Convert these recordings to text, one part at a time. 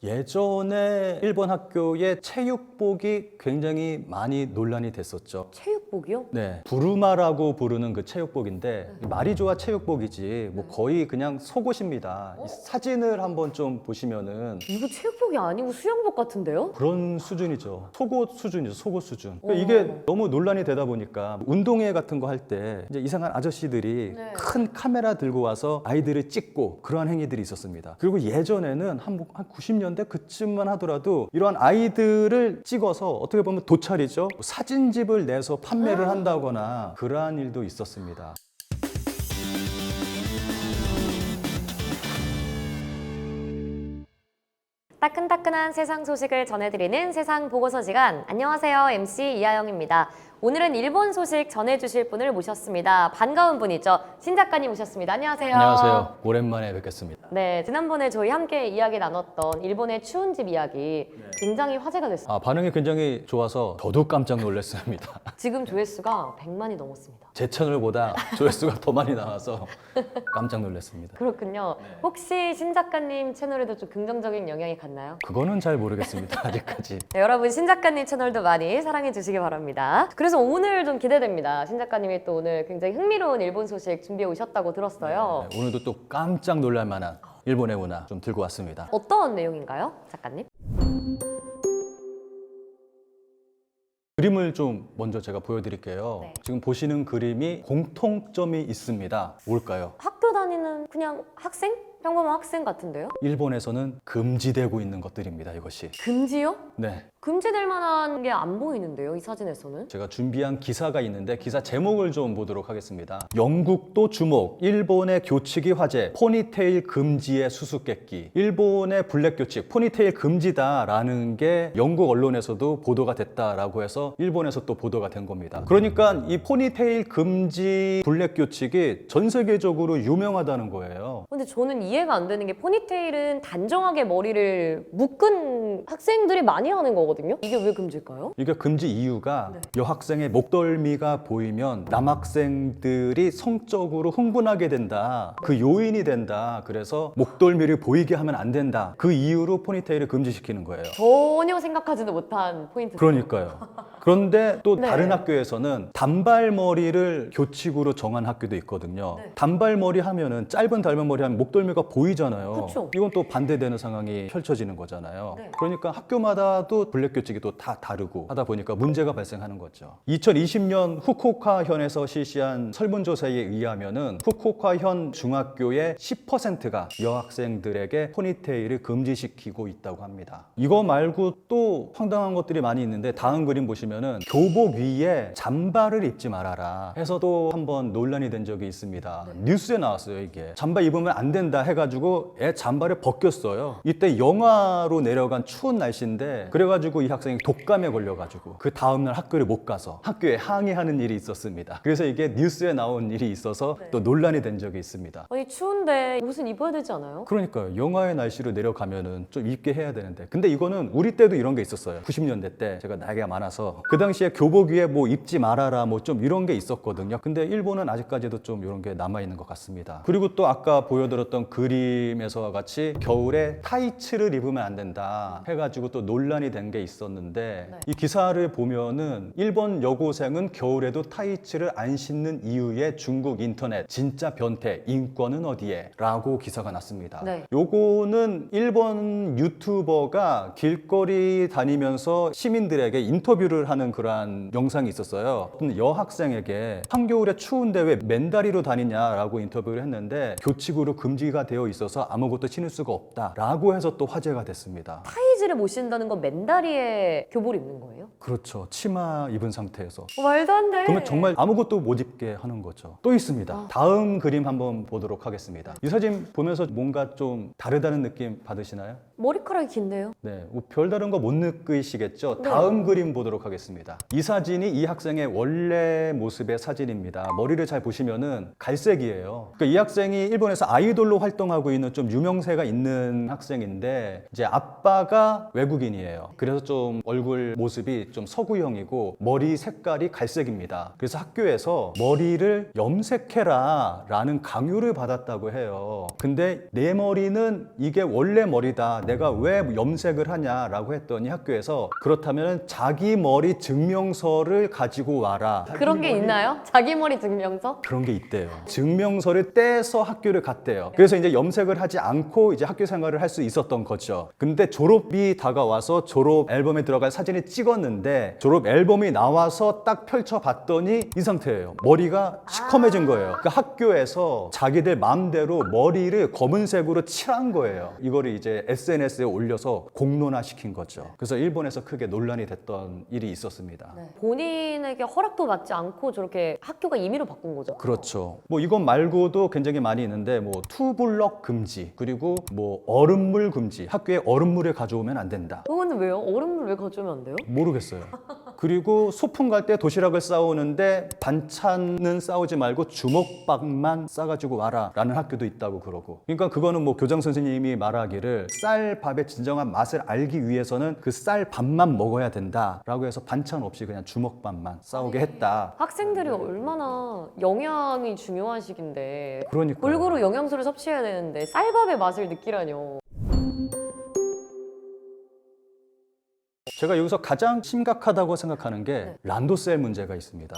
예전에 일본 학교의 체육복이 굉장히 많이 논란이 됐었죠. 체육복이요? 네, 부르마라고 부르는 그 체육복인데 말이 좋아 체육복이지 뭐 거의 그냥 속옷입니다. 이 사진을 한번 좀 보시면은 이거 체육복이 아니고 수영복 같은데요? 그런 수준이죠. 속옷 수준이죠. 속옷 수준. 그러니까 이게 너무 논란이 되다 보니까 운동회 같은 거 할 때 이제 이상한 아저씨들이 네. 큰 카메라 들고 와서 아이들을 찍고 그러한 행위들이 있었습니다. 그리고 예전에는 한 90년대 그쯤만 하더라도 이러한 아이들을 찍어서 어떻게 보면 도찰이죠. 사진집을 내서 판매를 한다거나 그러한 일도 있었습니다. 따끈따끈한 세상 소식을 전해드리는 세상 보고서 시간. 안녕하세요. MC 이하영입니다. 오늘은 일본 소식 전해주실 분을 모셨습니다. 반가운 분이죠. 신 작가님 모셨습니다. 안녕하세요. 안녕하세요. 오랜만에 뵙겠습니다. 네, 지난번에 저희 함께 이야기 나눴던 일본의 추운 집 이야기 굉장히 화제가 됐어요. 반응이 굉장히 좋아서 저도 깜짝 놀랐습니다. 지금 조회수가 100만이 넘었습니다. 제 채널보다 조회수가 더 많이 나와서 깜짝 놀랐습니다. 그렇군요. 혹시 신 작가님 채널에도 좀 긍정적인 영향이 갔나요? 그거는 잘 모르겠습니다. 아직까지. 네, 여러분 신 작가님 채널도 많이 사랑해 주시기 바랍니다. 그래서 오늘 좀 기대됩니다. 신 작가님이 또 오늘 굉장히 흥미로운 일본 소식 준비해 오셨다고 들었어요. 네, 오늘도 또 깜짝 놀랄 만한 일본의 문화 좀 들고 왔습니다. 어떤 내용인가요, 작가님? 그림을 좀 먼저 제가 보여드릴게요. 네. 지금 보시는 그림이 공통점이 있습니다. 뭘까요? 학교 다니는 그냥 학생? 평범한 학생 같은데요? 일본에서는 금지되고 있는 것들입니다. 이것이. 금지요? 네. 금지될 만한 게 안 보이는데요, 이 사진에서는? 제가 준비한 기사가 있는데 기사 제목을 좀 보도록 하겠습니다. 영국도 주목, 일본의 교칙이 화제, 포니테일 금지의 수수께끼. 일본의 블랙 교칙, 포니테일 금지다라는 게 영국 언론에서도 보도가 됐다라고 해서 일본에서 또 보도가 된 겁니다. 그러니까 이 포니테일 금지 블랙 교칙이 전 세계적으로 유명하다는 거예요. 근데 저는 이해가 안 되는 게 포니테일은 단정하게 머리를 묶은 학생들이 많이 하는 거거든요? 이게 왜 금지일까요? 이게 금지 이유가 여학생의 목덜미가 보이면 남학생들이 성적으로 흥분하게 된다. 그 요인이 된다. 그래서 목덜미를 보이게 하면 안 된다. 그 이유로 포니테일을 금지시키는 거예요. 전혀 생각하지도 못한 포인트. 그러니까요. 그런데 또 네. 다른 학교에서는 단발머리를 교칙으로 정한 학교도 있거든요. 네. 단발머리 하면은 짧은 단발머리 하면 목덜미가 보이잖아요. 그쵸. 이건 또 반대되는 상황이 펼쳐지는 거잖아요. 네. 그러니까 학교마다도 블랙 교칙이 또 다 다르고 하다 보니까 문제가 발생하는 거죠. 2020년 후쿠오카현에서 실시한 설문조사에 의하면은 후쿠오카현 중학교의 10%가 여학생들에게 포니테일을 금지시키고 있다고 합니다. 이거 말고 또 황당한 것들이 많이 있는데 다음 그림 보시면은 교복 위에 잠바를 입지 말아라 해서 또 한번 논란이 된 적이 있습니다. 뉴스에 나왔어요. 이게 잠바 입으면 안 된다 해가지고 애 잠바를 벗겼어요. 이때 영하로 내려간 추운 날씨인데 그래가지고 이 학생이 독감에 걸려가지고 그 다음날 학교를 못 가서 학교에 항의하는 일이 있었습니다. 그래서 이게 뉴스에 나온 일이 있어서 또 논란이 된 적이 있습니다. 아니 추운데 옷은 입어야 되지 않아요? 그러니까요. 영하의 날씨로 내려가면은 좀 입게 해야 되는데. 근데 이거는 우리 때도 이런 게 있었어요. 90년대 때 제가 나이가 많아서 그 당시에 교복 위에 뭐 입지 말아라 뭐 좀 이런 게 있었거든요. 근데 일본은 아직까지도 좀 이런 게 남아 있는 것 같습니다. 그리고 또 아까 보여드렸던 그림에서와 같이 겨울에 타이츠를 입으면 안 된다 해가지고 또 논란이 된 게 있었는데 이 기사를 보면은 일본 여고생은 겨울에도 타이츠를 안 신는 이유의 중국 인터넷 진짜 변태 인권은 어디에? 라고 기사가 났습니다. 네. 요거는 일본 유튜버가 길거리 다니면서 시민들에게 인터뷰를 하는 그러한 영상이 있었어요. 어떤 여학생에게 한겨울에 추운데 왜 맨다리로 다니냐라고 인터뷰를 했는데 교칙으로 금지가 되어 있어서 아무것도 신을 수가 없다라고 해서 또 화제가 됐습니다. 타이즈를 못 신다는 건 맨다리에 교복을 입는 거예요? 그렇죠. 치마 입은 상태에서. 말도 안 돼. 그러면 정말 아무것도 못 입게 하는 거죠. 또 있습니다. 다음 그림 한번 보도록 하겠습니다. 이 사진 보면서 뭔가 좀 다르다는 느낌 받으시나요? 머리카락이 긴데요? 네, 뭐 별다른 거 못 느끼시겠죠? 네. 다음 그림 보도록 하겠습니다. 보겠습니다. 이 사진이 이 학생의 원래 모습의 사진입니다. 머리를 잘 보시면은 갈색이에요. 그러니까 이 학생이 일본에서 아이돌로 활동하고 있는 좀 유명세가 있는 학생인데 이제 아빠가 외국인이에요. 그래서 좀 얼굴 모습이 좀 서구형이고 머리 색깔이 갈색입니다. 그래서 학교에서 머리를 염색해라 라는 강요를 받았다고 해요. 근데 내 머리는 이게 원래 머리다. 내가 왜 염색을 하냐라고 했더니 학교에서 그렇다면 자기 머리 증명서를 가지고 와라. 그런 게 있나요? 자기 머리 증명서? 그런 게 있대요. 증명서를 떼서 학교를 갔대요. 그래서 이제 염색을 하지 않고 이제 학교 생활을 할 수 있었던 거죠. 근데 졸업이 다가와서 졸업 앨범에 들어갈 사진을 찍었는데 졸업 앨범이 나와서 딱 펼쳐봤더니 이 상태예요. 머리가 시커매진 거예요. 그러니까 학교에서 자기들 마음대로 머리를 검은색으로 칠한 거예요. 이거를 이제 SNS에 올려서 공론화시킨 거죠. 그래서 일본에서 크게 논란이 됐던 일이 있었습니다. 네. 본인에게 허락도 받지 않고 저렇게 학교가 임의로 바꾼 거죠. 그렇죠. 뭐 이것 말고도 굉장히 많이 있는데 뭐 투블럭 금지, 그리고 뭐 얼음물 금지. 학교에 얼음물을 가져오면 안 된다. 그거는 왜요? 얼음물 왜 가져오면 안 돼요? 모르겠어요. 그리고 소풍 갈 때 도시락을 싸오는데 반찬은 싸오지 말고 주먹밥만 싸가지고 와라 라는 학교도 있다고 그러고. 그러니까 그거는 뭐 교장 선생님이 말하기를 쌀밥의 진정한 맛을 알기 위해서는 그 쌀밥만 먹어야 된다 라고 해서 반찬 없이 그냥 주먹밥만 싸오게 했다. 학생들이 얼마나 영양이 중요한 시기인데 그러니까 골고루 영양소를 섭취해야 되는데 쌀밥의 맛을 느끼라뇨. 제가 여기서 가장 심각하다고 생각하는 게 란도셀 문제가 있습니다.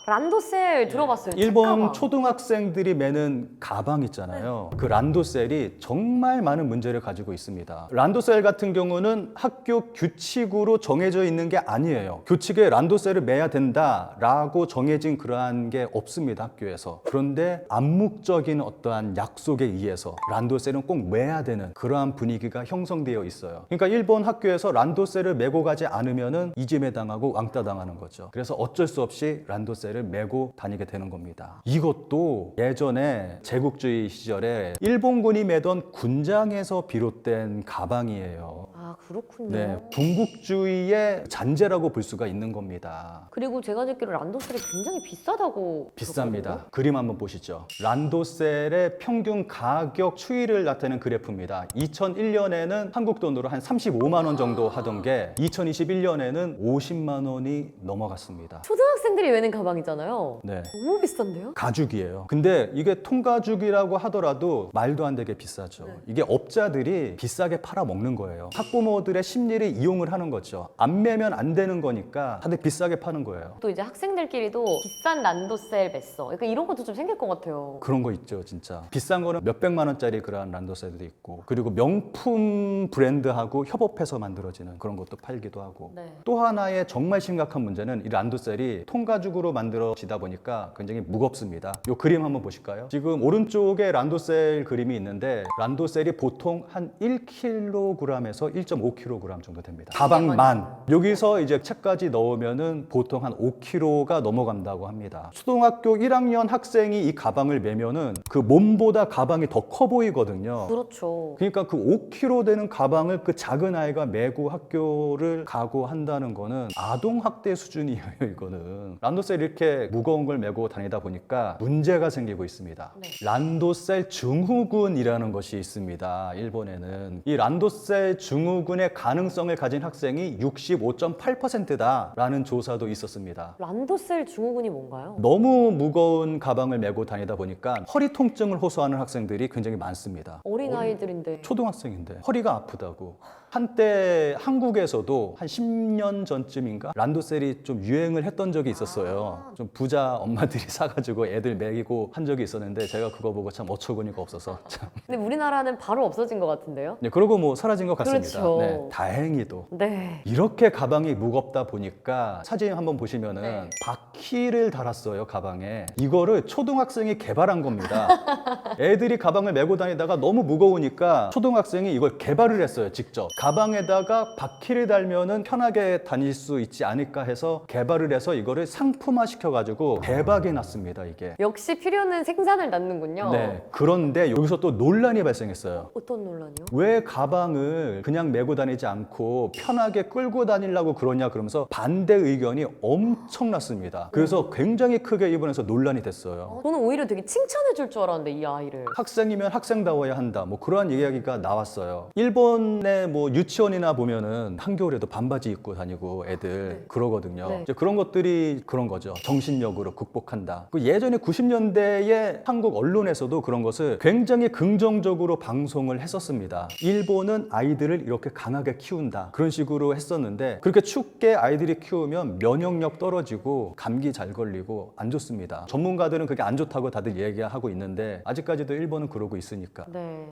란도셀 들어봤어요. 일본 책가방. 초등학생들이 매는 가방 있잖아요. 그 란도셀이 정말 많은 문제를 가지고 있습니다. 란도셀 같은 경우는 학교 규칙으로 정해져 있는 게 아니에요. 규칙에 란도셀을 매야 된다라고 정해진 그러한 게 없습니다, 학교에서. 그런데 암묵적인 어떠한 약속에 의해서 란도셀은 꼭 매야 되는 그러한 분위기가 형성되어 있어요. 그러니까 일본 학교에서 란도셀을 메고 가지 않으면은 이지메 당하고 왕따 당하는 거죠. 그래서 어쩔 수 없이 란도셀을 메고 다니게 되는 겁니다. 이것도 예전에 제국주의 시절에 일본군이 매던 군장에서 비롯된 가방이에요. 아, 그렇군요. 네, 군국주의의 잔재라고 볼 수가 있는 겁니다. 그리고 제가 듣기로 란도셀이 굉장히 비싸다고 비쌉니다. 들었거든요. 그림 한번 보시죠. 란도셀의 평균 가격 추이를 나타내는 그래프입니다. 2001년에는 한국 돈으로 한 35만 원 정도 하던 게 2021년에는 50만 원이 넘어갔습니다. 초등학생들이 매는 가방이잖아요. 네. 너무 비싼데요? 가죽이에요. 근데 이게 통가죽이라고 하더라도 말도 안 되게 비싸죠. 이게 업자들이 비싸게 팔아먹는 거예요. 학부모들의 심리를 이용을 하는 거죠. 안 매면 안 되는 거니까 다들 비싸게 파는 거예요. 또 이제 학생들끼리도 비싼 란도셀 맸어. 그러니까 이런 것도 좀 생길 것 같아요. 그런 거 있죠, 진짜. 비싼 거는 몇백만 원짜리 그런 란도셀도 있고, 그리고 명품 브랜드하고 협업해서 만들어지는 그런 것도 팔기도 하고. 네. 또 하나의 정말 심각한 문제는 이 란도셀이 통가죽으로 만들어지다 보니까 굉장히 무겁습니다. 이 그림 한번 보실까요? 지금 오른쪽에 란도셀 그림이 있는데 란도셀이 보통 한 1kg에서 1.5kg 정도 됩니다. 가방만. 여기서 이제 책까지 넣으면은 보통 한 5kg가 넘어간다고 합니다. 초등학교 1학년 학생이 이 가방을 메면은 그 몸보다 가방이 더 커 보이거든요. 그렇죠. 그러니까 그 5kg 되는 가방을 그 작은 아이가 메고 학교를 가고 한다는 거는 아동학대 수준이에요, 이거는. 란도셀 이렇게 무거운 걸 메고 다니다 보니까 문제가 생기고 있습니다. 네. 란도셀 증후군이라는 것이 있습니다, 일본에는. 이 란도셀 증후군의 가능성을 가진 학생이 65.8%다라는 조사도 있었습니다. 란도셀 증후군이 뭔가요? 너무 무거운 가방을 메고 다니다 보니까 허리 통증을 호소하는 학생들이 굉장히 많습니다. 어린아이들인데. 초등학생인데 허리가 아프다고. 한때 한국에서도 한 10년 전쯤인가 란도셀이 좀 유행을 했던 적이 있었어요. 좀 부자 엄마들이 사가지고 애들 먹이고 한 적이 있었는데 제가 그거 보고 참 어처구니가 없어서 참. 근데 우리나라는 바로 없어진 것 같은데요? 네, 그러고 뭐 사라진 것 같습니다. 그렇죠. 네, 다행히도. 네. 이렇게 가방이 무겁다 보니까 사진 한번 보시면은 네. 바퀴를 달았어요, 가방에. 이거를 초등학생이 개발한 겁니다. 애들이 가방을 메고 다니다가 너무 무거우니까 초등학생이 이걸 개발을 했어요, 직접. 가방에다가 바퀴를 달면은 편하게 다닐 수 있지 않을까 해서 개발을 해서 이거를 상품화 시켜가지고 대박이 났습니다, 이게. 역시 필요는 생산을 낳는군요. 네. 그런데 여기서 또 논란이 발생했어요. 어떤 논란이요? 왜 가방을 그냥 메고 다니지 않고 편하게 끌고 다니려고 그러냐 그러면서 반대 의견이 엄청났습니다. 그래서 굉장히 크게 일본에서 논란이 됐어요. 저는 오히려 되게 칭찬해 줄 줄 알았는데 이 아이를. 학생이면 학생다워야 한다. 뭐 그러한 이야기가 나왔어요. 일본의 뭐 유치원이나 보면은 한겨울에도 반바지 입고 다니고 애들 그러거든요. 네. 이제 그런 것들이 그런 거죠. 정신력으로 극복한다. 그 예전에 90년대에 한국 언론에서도 그런 것을 굉장히 긍정적으로 방송을 했었습니다. 일본은 아이들을 이렇게 강하게 키운다. 그런 식으로 했었는데 그렇게 춥게 아이들이 키우면 면역력 떨어지고 감기 잘 걸리고 안 좋습니다. 전문가들은 그게 안 좋다고 다들 얘기하고 있는데 아직까지도 일본은 그러고 있으니까. 네.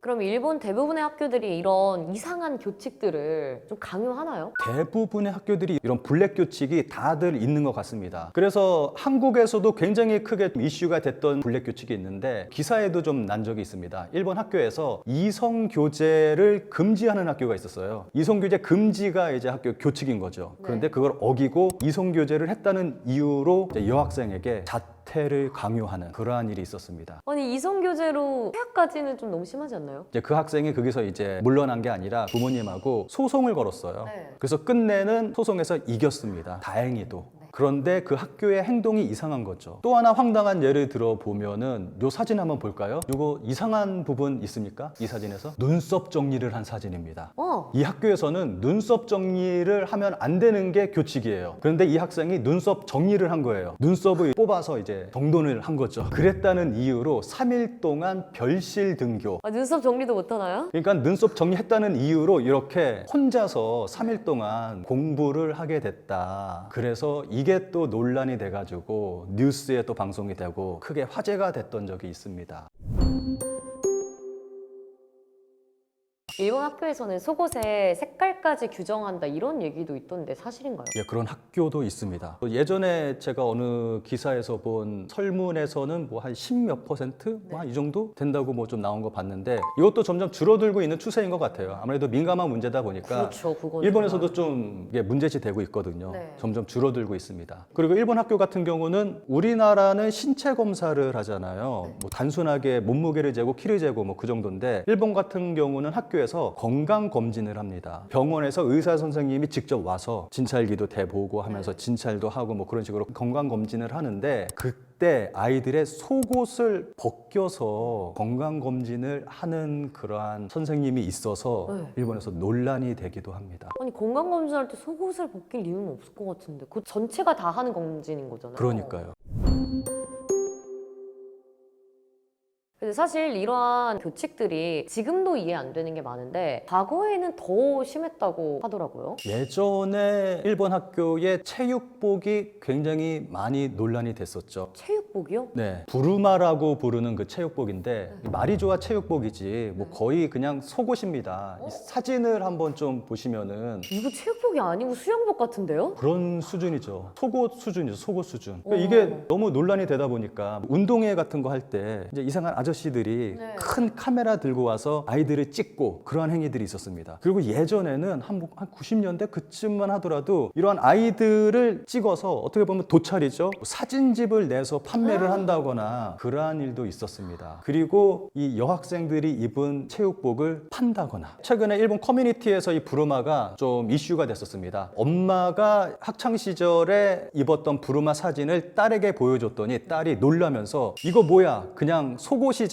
그럼 일본 대부분의 학교들이 이런 이상한 교칙들을 좀 강요하나요? 대부분의 학교들이 이런 블랙 교칙이 다들 있는 것 같습니다. 그래서 한국에서도 굉장히 크게 이슈가 됐던 블랙 교칙이 있는데 기사에도 좀 난 적이 있습니다. 일본 학교에서 이성 교제를 금지하는 학교가 있었어요. 이성 교제 금지가 이제 학교 교칙인 거죠. 그런데 그걸 어기고 이성 교제를 했다는 이유로 이제 여학생에게 자퇴를 강요하는 그러한 일이 있었습니다. 아니 이성교제로 퇴학까지는 좀 너무 심하지 않나요? 이제 그 학생이 거기서 이제 물러난 게 아니라 부모님하고 소송을 걸었어요. 네. 그래서 끝내는 소송에서 이겼습니다. 다행히도. 그런데 그 학교의 행동이 이상한 거죠. 또 하나 황당한 예를 들어보면은 요 사진 한번 볼까요? 요거 이상한 부분 있습니까? 이 사진에서 눈썹 정리를 한 사진입니다. 이 학교에서는 눈썹 정리를 하면 안 되는 게 교칙이에요. 그런데 이 학생이 눈썹 정리를 한 거예요. 눈썹을 뽑아서 이제 정돈을 한 거죠. 그랬다는 이유로 3일 동안 별실 등교. 아, 눈썹 정리도 못하나요? 그러니까 눈썹 정리했다는 이유로 이렇게 혼자서 3일 동안 공부를 하게 됐다. 그래서 이게 또 논란이 돼가지고 뉴스에 또 방송이 되고 크게 화제가 됐던 적이 있습니다. 일본 학교에서는 속옷의 색깔까지 규정한다 이런 얘기도 있던데 사실인가요? 예, 그런 학교도 있습니다. 예전에 제가 어느 기사에서 본 설문에서는 뭐 한 10몇 %? 뭐 한 이 정도 된다고 뭐 좀 나온 거 봤는데 이것도 점점 줄어들고 있는 추세인 것 같아요. 아무래도 민감한 문제다 보니까 그렇죠, 그건 일본에서도 좀 이게 문제시 되고 있거든요. 네. 점점 줄어들고 있습니다. 그리고 일본 학교 같은 경우는 우리나라는 신체 검사를 하잖아요. 뭐 단순하게 몸무게를 재고 키를 재고 뭐 그 정도인데 일본 같은 경우는 학교에서 건강 검진을 합니다. 병원에서 의사 선생님이 직접 와서 진찰기도 대보고 하면서 진찰도 하고 뭐 그런 식으로 건강 검진을 하는데 그때 아이들의 속옷을 벗겨서 건강 검진을 하는 그러한 선생님이 있어서 일본에서 논란이 되기도 합니다. 아니 건강검진할 때 속옷을 벗길 이유는 없을 것 같은데 그 전체가 다 하는 검진인 거잖아요. 그러니까요. 근데 사실 이러한 교칙들이 지금도 이해 안 되는 게 많은데 과거에는 더 심했다고 하더라고요. 예전에 일본 학교의 체육복이 굉장히 많이 논란이 됐었죠. 체육복이요? 네, 부르마라고 부르는 그 체육복인데 말이 좋아 체육복이지 뭐 거의 그냥 속옷입니다. 이 사진을 한번 좀 보시면은 이거 체육복이 아니고 수영복 같은데요? 그런 수준이죠. 속옷 수준이죠. 속옷 수준. 그러니까 이게 너무 논란이 되다 보니까 운동회 같은 거 할 때 이제 이상한 아저씨들이 큰 카메라 들고 와서 아이들을 찍고 그러한 행위들이 있었습니다. 그리고 예전에는 한 90년대 그쯤만 하더라도 이러한 아이들을 찍어서 어떻게 보면 도찰이죠. 사진집을 내서 판매를 한다거나 그러한 일도 있었습니다. 그리고 이 여학생들이 입은 체육복을 판다거나 최근에 일본 커뮤니티에서 이 부르마가 좀 이슈가 됐었습니다. 엄마가 학창 시절에 입었던 부르마 사진을 딸에게 보여줬더니 딸이 놀라면서 이거 뭐야 그냥 속옷이잖아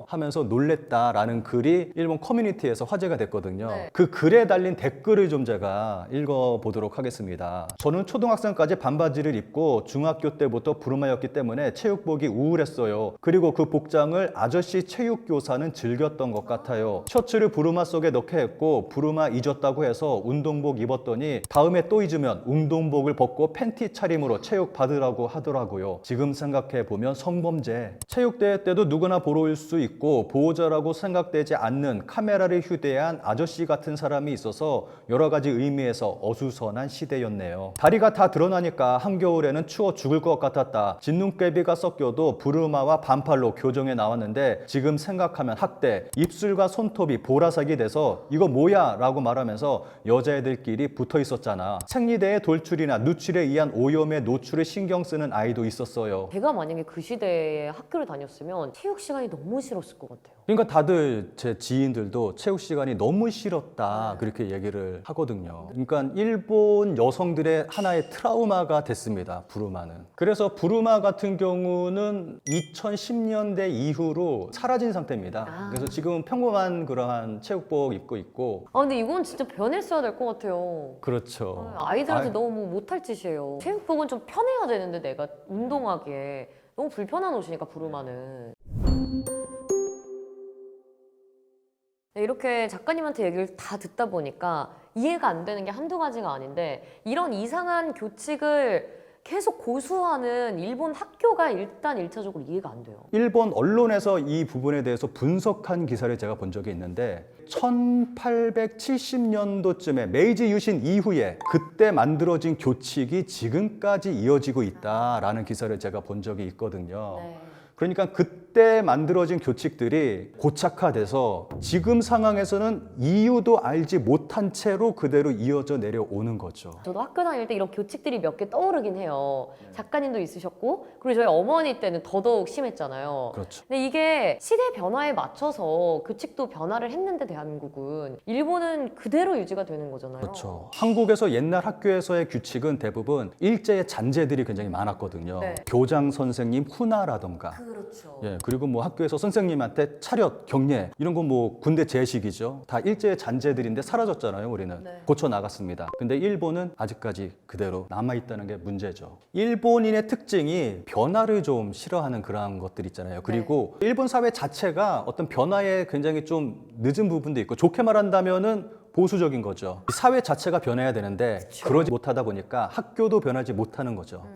하면서 놀랬다라는 글이 일본 커뮤니티에서 화제가 됐거든요. 그 글에 달린 댓글을 좀 제가 읽어보도록 하겠습니다. 저는 초등학생까지 반바지를 입고 중학교 때부터 부르마였기 때문에 체육복이 우울했어요. 그리고 그 복장을 아저씨 체육교사는 즐겼던 것 같아요. 셔츠를 부르마 속에 넣게 했고 부르마 잊었다고 해서 운동복 입었더니 다음에 또 잊으면 운동복을 벗고 팬티 차림으로 체육 받으라고 하더라고요. 지금 생각해보면 성범죄. 체육대회 때도 누구나 보러일 수 있고 보호자라고 생각되지 않는 카메라를 휴대한 아저씨 같은 사람이 있어서 여러 가지 의미에서 어수선한 시대였네요. 다리가 다 드러나니까 한겨울에는 추워 죽을 것 같았다. 진눈깨비가 섞여도 부르마와 반팔로 교정에 나왔는데 지금 생각하면 학대, 입술과 손톱이 보라색이 돼서 이거 뭐야? 라고 말하면서 여자애들끼리 붙어 있었잖아. 생리대의 돌출이나 누출에 의한 오염에 노출을 신경 쓰는 아이도 있었어요. 제가 만약에 그 시대에 학교를 다녔으면 체육 시간이 너무 싫었을 것 같아요. 그러니까 다들 제 지인들도 체육 시간이 너무 싫었다 그렇게 얘기를 하거든요. 그러니까 일본 여성들의 하나의 트라우마가 됐습니다. 부르마는. 그래서 부르마 같은 경우는 2010년대 이후로 사라진 상태입니다. 그래서 지금은 평범한 그러한 체육복 입고 있고. 근데 이건 진짜 변했어야 될 것 같아요. 그렇죠. 아이들한테 너무 못할 짓이에요. 체육복은 좀 편해야 되는데 내가 운동하기에 너무 불편한 옷이니까 부르마는. 네, 이렇게 작가님한테 얘기를 다 듣다 보니까 이해가 안 되는 게 한두 가지가 아닌데 이런 이상한 교칙을 계속 고수하는 일본 학교가 일단 1차적으로 이해가 안 돼요. 일본 언론에서 이 부분에 대해서 분석한 기사를 제가 본 적이 있는데 1870년도쯤에 메이지 유신 이후에 그때 만들어진 교칙이 지금까지 이어지고 있다라는 기사를 제가 본 적이 있거든요. 네. 그러니까 그때 만들어진 교칙들이 고착화돼서 지금 상황에서는 이유도 알지 못한 채로 그대로 이어져 내려오는 거죠. 저도 학교 다닐 때 이런 교칙들이 몇 개 떠오르긴 해요. 작가님도 있으셨고 그리고 저희 어머니 때는 더더욱 심했잖아요. 그렇죠. 근데 이게 시대 변화에 맞춰서 교칙도 변화를 했는데 대한민국은 일본은 그대로 유지가 되는 거잖아요. 그렇죠. 한국에서 옛날 학교에서의 규칙은 대부분 일제의 잔재들이 굉장히 많았거든요. 네. 교장 선생님 훈화라던가 그렇죠. 예, 그리고 뭐 학교에서 선생님한테 차렷, 경례 이런 거 뭐 군대 제식이죠. 다 일제의 잔재들인데 사라졌잖아요, 우리는. 네. 고쳐 나갔습니다. 근데 일본은 아직까지 그대로 남아 있다는 게 문제죠. 일본인의 특징이 변화를 좀 싫어하는 그런 것들 있잖아요. 그리고 일본 사회 자체가 어떤 변화에 굉장히 좀 늦은 부분도 있고 좋게 말한다면은 보수적인 거죠. 이 사회 자체가 변해야 되는데 그러지 못하다 보니까 학교도 변하지 못하는 거죠.